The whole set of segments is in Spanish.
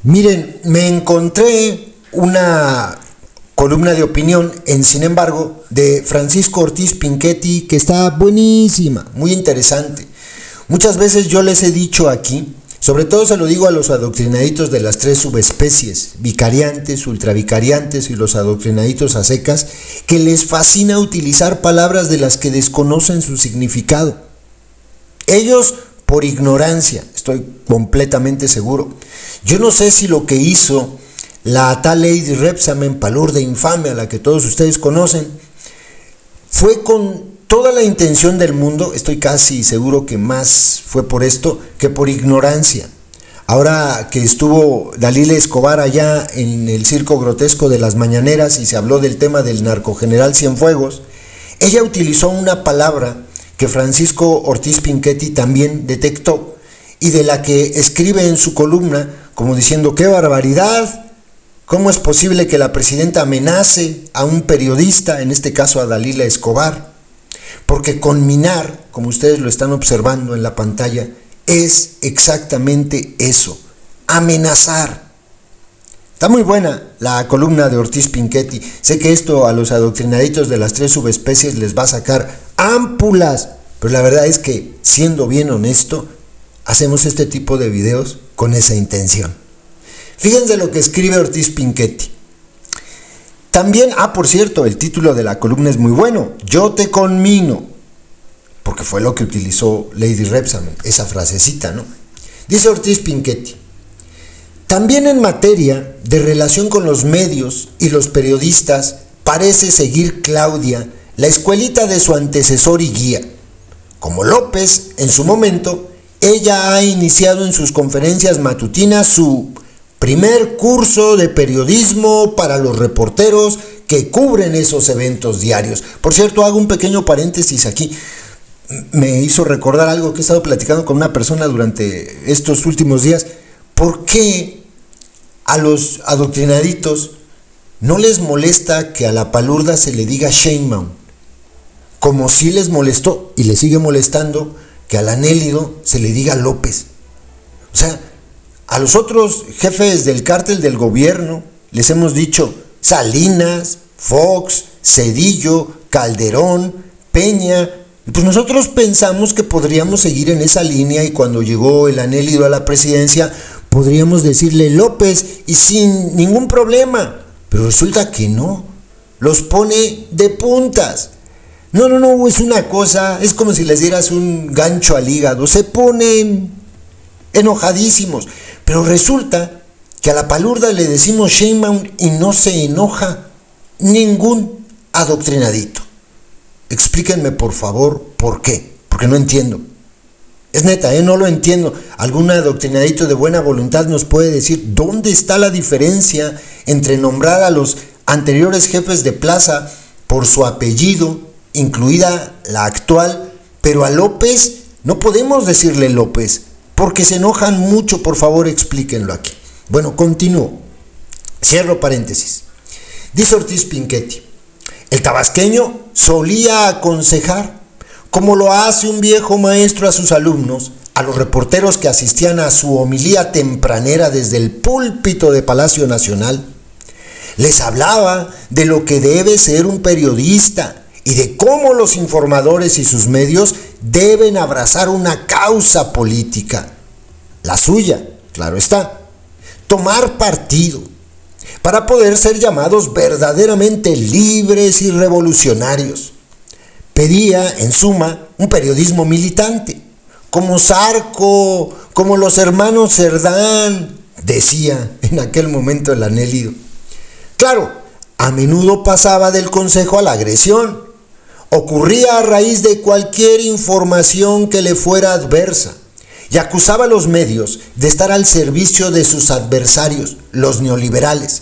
Miren, me encontré una columna de opinión en Sin embargo de Francisco Ortiz Pinchetti que está buenísima, muy interesante. Muchas veces yo les he dicho aquí, sobre todo se lo digo a los adoctrinaditos de las tres subespecies, vicariantes, ultravicariantes y los adoctrinaditos a secas, que les fascina utilizar palabras de las que desconocen su significado. Ellos por ignorancia, estoy completamente seguro. Yo no sé si lo que hizo la tal Lady Repsamen, palurda infame a la que todos ustedes conocen, fue con toda la intención del mundo, estoy casi seguro que más fue por esto que por ignorancia. Ahora que estuvo Dalila Escobar allá en el circo grotesco de las mañaneras y se habló del tema del narcogeneral Cienfuegos, ella utilizó una palabra que Francisco Ortiz Pinchetti también detectó y de la que escribe en su columna como diciendo: ¡qué barbaridad! ¿Cómo es posible que la presidenta amenace a un periodista, en este caso a Dalila Escobar? Porque conminar, como ustedes lo están observando en la pantalla, es exactamente eso, amenazar. Está muy buena la columna de Ortiz Pinchetti. Sé que esto a los adoctrinaditos de las tres subespecies les va a sacar ámpulas, pero la verdad es que, siendo bien honesto, hacemos este tipo de videos con esa intención. Fíjense lo que escribe Ortiz Pinchetti. También, por cierto, el título de la columna es muy bueno: yo te conmino, porque fue lo que utilizó Lady Repsamen, esa frasecita, ¿no? Dice Ortiz Pinchetti: también en materia de relación con los medios y los periodistas parece seguir Claudia la escuelita de su antecesor y guía. Como López, en su momento, ella ha iniciado en sus conferencias matutinas su primer curso de periodismo para los reporteros que cubren esos eventos diarios. Por cierto, hago un pequeño paréntesis aquí. Me hizo recordar algo que he estado platicando con una persona durante estos últimos días. ¿Por qué a los adoctrinaditos no les molesta que a la palurda se le diga Sheinbaum? Como si les molestó y le sigue molestando que al anélido se le diga López. O sea, a los otros jefes del cártel del gobierno les hemos dicho Salinas, Fox, Zedillo, Calderón, Peña. Y pues nosotros pensamos que podríamos seguir en esa línea y cuando llegó el anélido a la presidencia podríamos decirle López y sin ningún problema. Pero resulta que no, los pone de puntas. No, es una cosa, es como si les dieras un gancho al hígado, se ponen enojadísimos. Pero resulta que a la palurda le decimos Sheinbaum y no se enoja ningún adoctrinadito. Explíquenme por favor por qué, porque no entiendo. Es neta, no lo entiendo. Algún adoctrinadito de buena voluntad nos puede decir dónde está la diferencia entre nombrar a los anteriores jefes de plaza por su apellido, incluida la actual, pero a López no podemos decirle López, porque se enojan mucho. Por favor, explíquenlo aquí. Bueno, continúo. Cierro paréntesis. Dice Ortiz Pinchetti: el tabasqueño solía aconsejar, como lo hace un viejo maestro a sus alumnos, a los reporteros que asistían a su homilía tempranera desde el púlpito de Palacio Nacional. Les hablaba de lo que debe ser un periodista y de cómo los informadores y sus medios deben abrazar una causa política, la suya, claro está, tomar partido, para poder ser llamados verdaderamente libres y revolucionarios. Pedía, en suma, un periodismo militante, como Zarco, como los hermanos Cerdán, decía en aquel momento el anélido. Claro, a menudo pasaba del consejo a la agresión. Ocurría a raíz de cualquier información que le fuera adversa y acusaba a los medios de estar al servicio de sus adversarios, los neoliberales,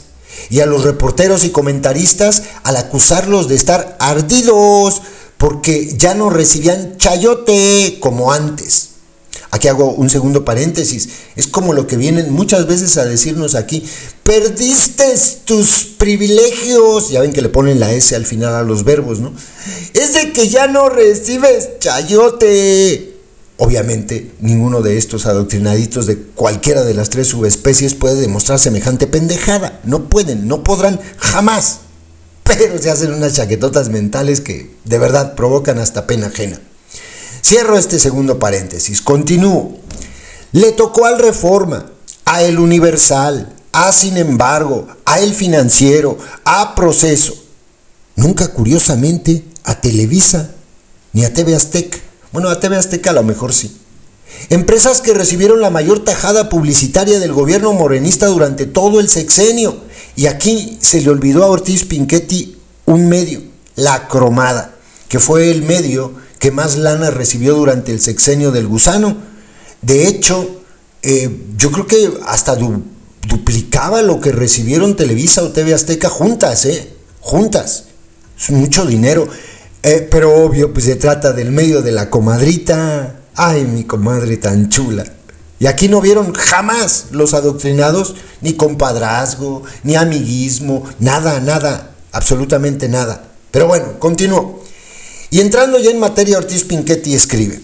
y a los reporteros y comentaristas al acusarlos de estar ardidos porque ya no recibían chayote como antes. Aquí hago un segundo paréntesis. Es como lo que vienen muchas veces a decirnos aquí: perdiste tus privilegios. Ya ven que le ponen la S al final a los verbos, ¿no? Es de que ya no recibes chayote. Obviamente, ninguno de estos adoctrinaditos de cualquiera de las tres subespecies puede demostrar semejante pendejada. No pueden, no podrán, jamás. Pero se hacen unas chaquetotas mentales que de verdad provocan hasta pena ajena. Cierro este segundo paréntesis, continúo. Le tocó al Reforma, a El Universal, a Sin Embargo, a El Financiero, a Proceso. Nunca, curiosamente, a Televisa ni a TV Azteca. Bueno, a TV Azteca a lo mejor sí. Empresas que recibieron la mayor tajada publicitaria del gobierno morenista durante todo el sexenio. Y aquí se le olvidó a Ortiz Pinchetti un medio, La Cromada, que fue el medio que más lana recibió durante el sexenio del gusano. De hecho, yo creo que hasta duplicaba lo que recibieron Televisa o TV Azteca juntas, juntas. Es mucho dinero. Pero obvio, pues se trata del medio de la comadrita. Ay, mi comadre tan chula. Y aquí no vieron jamás los adoctrinados ni compadrazgo, ni amiguismo, nada, absolutamente nada. Pero bueno, continúo. Y entrando ya en materia, Ortiz Pinchetti escribe: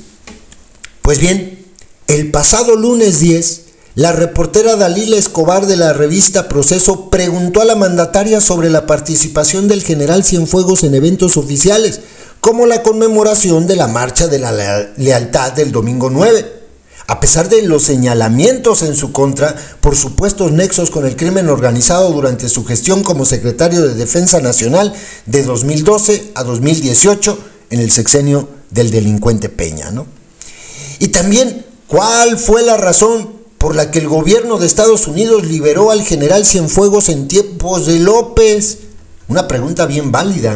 pues bien, el pasado lunes 10, la reportera Dalila Escobar de la revista Proceso preguntó a la mandataria sobre la participación del general Cienfuegos en eventos oficiales, como la conmemoración de la Marcha de la Lealtad del domingo 9. A pesar de los señalamientos en su contra por supuestos nexos con el crimen organizado durante su gestión como secretario de Defensa Nacional de 2012 a 2018 en el sexenio del delincuente Peña, ¿no? Y también, ¿cuál fue la razón por la que el gobierno de Estados Unidos liberó al general Cienfuegos en tiempos de López? Una pregunta bien válida,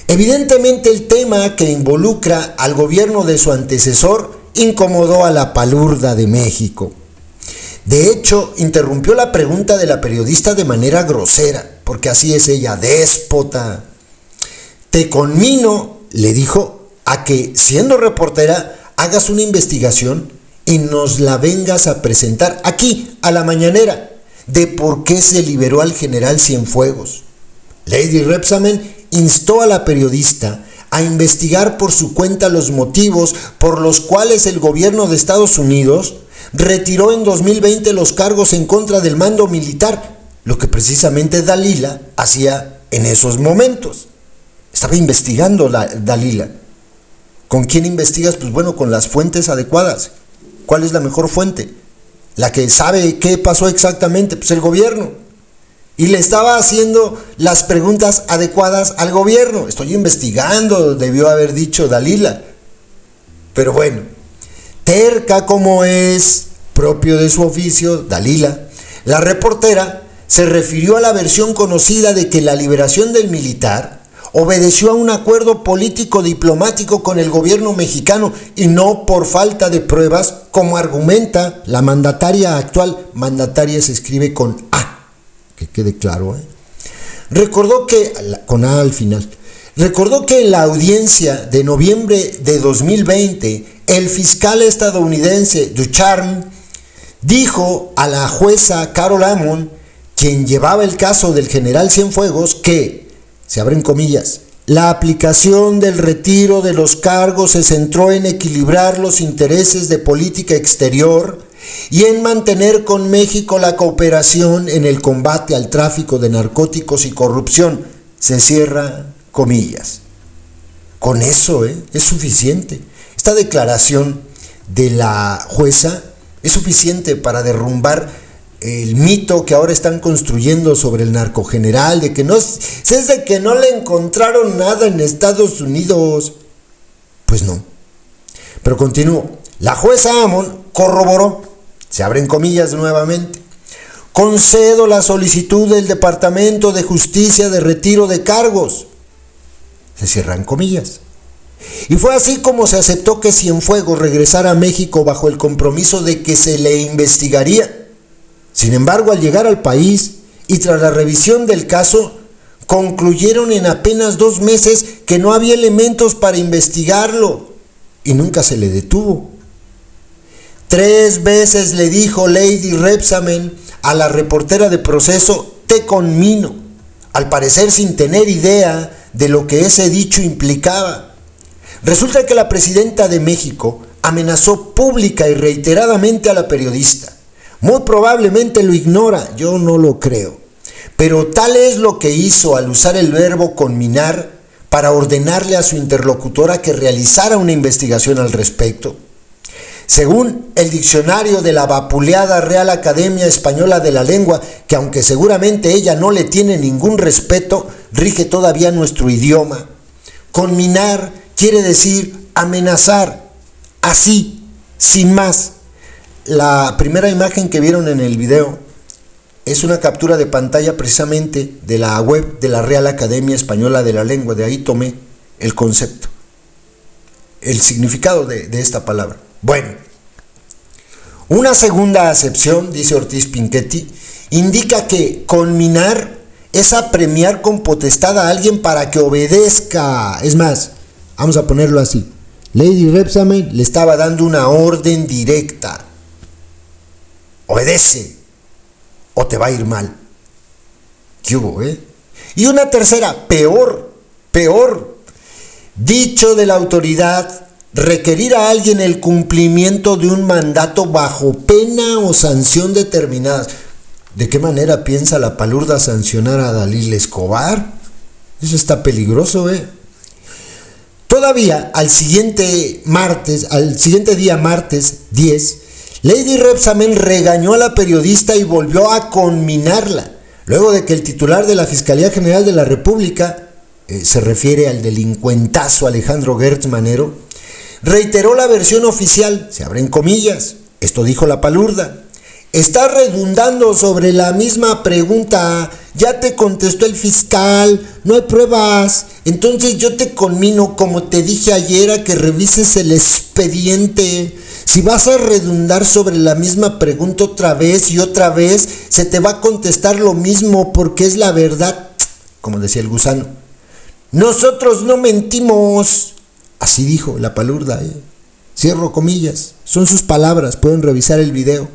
Evidentemente el tema que involucra al gobierno de su antecesor incomodó a la palurda de México. De hecho, interrumpió la pregunta de la periodista de manera grosera, porque así es ella, déspota. Te conmino, le dijo, a que, siendo reportera, hagas una investigación y nos la vengas a presentar aquí, a la mañanera, de por qué se liberó al general Cienfuegos. Lady Rebsamen instó a la periodista a investigar por su cuenta los motivos por los cuales el gobierno de Estados Unidos retiró en 2020 los cargos en contra del mando militar, lo que precisamente Dalila hacía en esos momentos. Estaba investigando Dalila. ¿Con quién investigas? Pues bueno, con las fuentes adecuadas. ¿Cuál es la mejor fuente? La que sabe qué pasó exactamente, pues el gobierno. Y le estaba haciendo las preguntas adecuadas al gobierno. Estoy investigando, debió haber dicho Dalila. Pero bueno, terca como es, propio de su oficio, Dalila, la reportera se refirió a la versión conocida de que la liberación del militar obedeció a un acuerdo político diplomático con el gobierno mexicano y no por falta de pruebas, como argumenta la mandataria actual. Mandataria se escribe con A. Que quede claro, Recordó que, con A al final, recordó que en la audiencia de noviembre de 2020, el fiscal estadounidense Ducharme dijo a la jueza Carol Amon, quien llevaba el caso del general Cienfuegos, que, se abren comillas, la aplicación del retiro de los cargos se centró en equilibrar los intereses de política exterior y en mantener con México la cooperación en el combate al tráfico de narcóticos y corrupción. Se cierra comillas. Con eso, es suficiente. Esta declaración de la jueza es suficiente para derrumbar el mito que ahora están construyendo sobre el narcogeneral, de que no es de que no le encontraron nada en Estados Unidos. Pues no. Pero continúo. La jueza Amon corroboró, se abren comillas nuevamente, concedo la solicitud del Departamento de Justicia de retiro de cargos, se cierran comillas. Y fue así como se aceptó que Cienfuegos regresara a México bajo el compromiso de que se le investigaría. Sin embargo, al llegar al país y tras la revisión del caso, concluyeron en apenas 2 meses que no había elementos para investigarlo y nunca se le detuvo. 3 veces le dijo Lady Rebsamen a la reportera de Proceso, te conmino, al parecer sin tener idea de lo que ese dicho implicaba. Resulta que la presidenta de México amenazó pública y reiteradamente a la periodista. Muy probablemente lo ignora, yo no lo creo. Pero tal es lo que hizo al usar el verbo conminar para ordenarle a su interlocutora que realizara una investigación al respecto. Según el diccionario de la vapuleada Real Academia Española de la Lengua, que aunque seguramente ella no le tiene ningún respeto, rige todavía nuestro idioma. Conminar quiere decir amenazar, así, sin más. La primera imagen que vieron en el video es una captura de pantalla precisamente de la web de la Real Academia Española de la Lengua. De ahí tomé el concepto, el significado de esta palabra. Bueno, una segunda acepción, dice Ortiz Pinchetti, indica que conminar es apremiar con potestad a alguien para que obedezca. Es más, vamos a ponerlo así. Lady Repsamen le estaba dando una orden directa. Obedece o te va a ir mal. ¿Qué hubo, Y una tercera, peor. Dicho de la autoridad, requerir a alguien el cumplimiento de un mandato bajo pena o sanción determinadas. ¿De qué manera piensa la palurda sancionar a Dalila Escobar? Eso está peligroso, Todavía al siguiente día, martes 10, Lady Repsamen regañó a la periodista y volvió a conminarla, luego de que el titular de la Fiscalía General de la República, se refiere al delincuentazo Alejandro Gertz Manero, reiteró la versión oficial, se abren comillas, esto dijo la palurda. Está redundando sobre la misma pregunta, ya te contestó el fiscal, no hay pruebas, entonces yo te conmino, como te dije ayer, a que revises el expediente. Si vas a redundar sobre la misma pregunta otra vez y otra vez, se te va a contestar lo mismo porque es la verdad, como decía el gusano. Nosotros no mentimos, así dijo la palurda, Cierro comillas, son sus palabras, pueden revisar el video.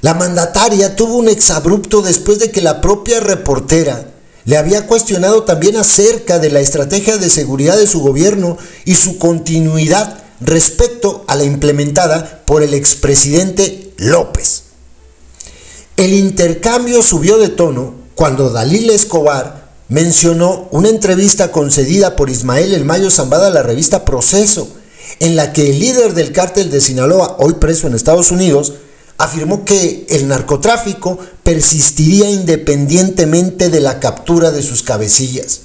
La mandataria tuvo un exabrupto después de que la propia reportera le había cuestionado también acerca de la estrategia de seguridad de su gobierno y su continuidad respecto a la implementada por el expresidente López. El intercambio subió de tono cuando Dalila Escobar mencionó una entrevista concedida por Ismael El Mayo Zambada a la revista Proceso, en la que el líder del cártel de Sinaloa, hoy preso en Estados Unidos, afirmó que el narcotráfico persistiría independientemente de la captura de sus cabecillas.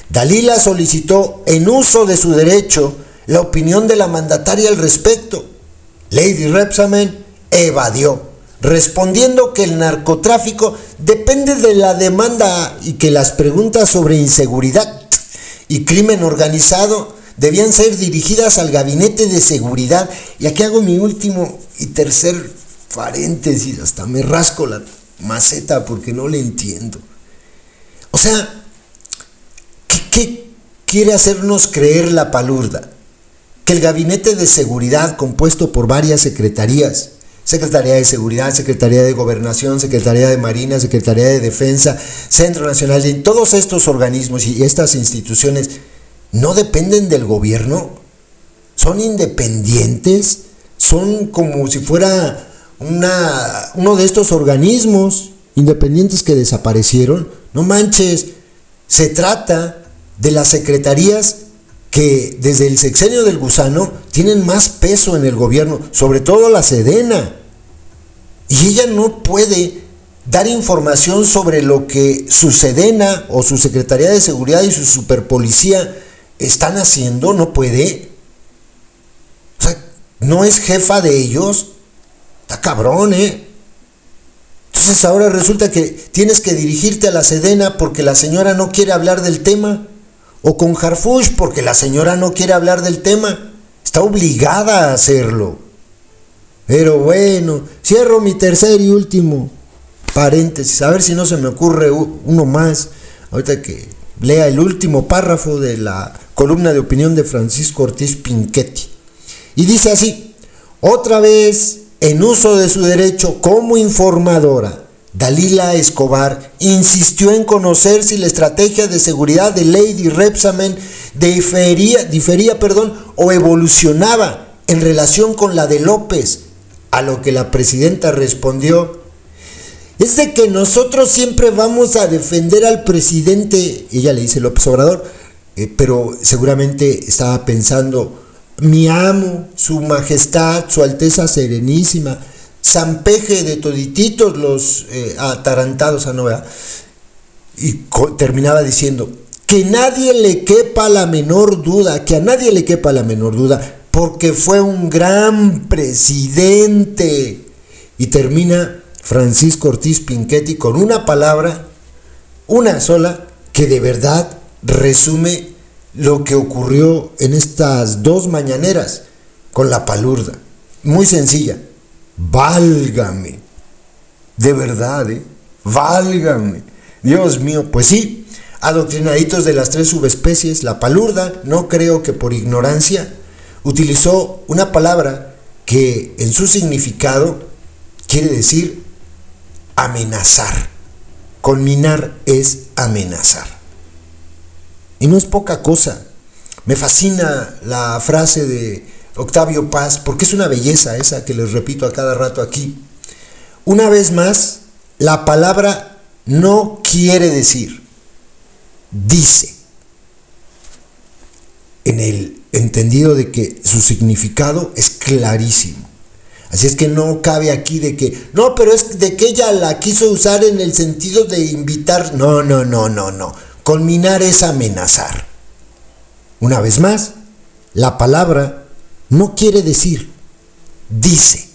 Dalila solicitó, en uso de su derecho, la opinión de la mandataria al respecto. Lady Repsamen evadió, respondiendo que el narcotráfico depende de la demanda y que las preguntas sobre inseguridad y crimen organizado debían ser dirigidas al Gabinete de Seguridad. Y aquí hago mi último y tercer paréntesis, hasta me rasco la maceta porque no le entiendo. O sea, ¿qué quiere hacernos creer la palurda? Que el Gabinete de Seguridad, compuesto por varias secretarías, Secretaría de Seguridad, Secretaría de Gobernación, Secretaría de Marina, Secretaría de Defensa, Centro Nacional, de todos estos organismos y estas instituciones, ¿no dependen del gobierno? ¿Son independientes? ¿Son como si fuera uno de estos organismos independientes que desaparecieron? No manches, se trata de las secretarías que desde el sexenio del gusano tienen más peso en el gobierno, sobre todo la Sedena. Y ella no puede dar información sobre lo que su Sedena o su Secretaría de Seguridad y su superpolicía están haciendo, no puede. O sea, no es jefa de ellos. Está cabrón, Entonces ahora resulta que tienes que dirigirte a la Sedena porque la señora no quiere hablar del tema, o con Harfuch porque la señora no quiere hablar del tema. Está obligada a hacerlo. Pero bueno, cierro mi tercer y último paréntesis, a ver si no se me ocurre uno más, ahorita que lea el último párrafo de la columna de opinión de Francisco Ortiz Pinchetti. Y dice así: otra vez, en uso de su derecho como informadora, Dalila Escobar insistió en conocer si la estrategia de seguridad de Lady Repsamen difería o evolucionaba en relación con la de López, a lo que la presidenta respondió: es de que nosotros siempre vamos a defender al presidente. Ella le dice López Obrador, pero seguramente estaba pensando: mi amo, su majestad, su alteza serenísima, San Peje de todititos los atarantados, ¿no? ¿Verdad? Y terminaba diciendo: que nadie le quepa la menor duda, que a nadie le quepa la menor duda, porque fue un gran presidente. Y termina Francisco Ortiz Pinchetti con una palabra, una sola, que de verdad resume lo que ocurrió en estas dos mañaneras con la palurda. Muy sencilla: válgame. De verdad, válgame. Dios mío, pues sí, adoctrinaditos de las tres subespecies, la palurda, no creo que por ignorancia, utilizó una palabra que en su significado quiere decir amenazar. Conminar es amenazar. Y no es poca cosa. Me fascina la frase de Octavio Paz, porque es una belleza esa que les repito a cada rato aquí. Una vez más, la palabra no quiere decir, dice, en el entendido de que su significado es clarísimo. Así es que no cabe aquí de que, no, pero es de que ella la quiso usar en el sentido de invitar. No. Conminar es amenazar. Una vez más, la palabra no quiere decir, dice.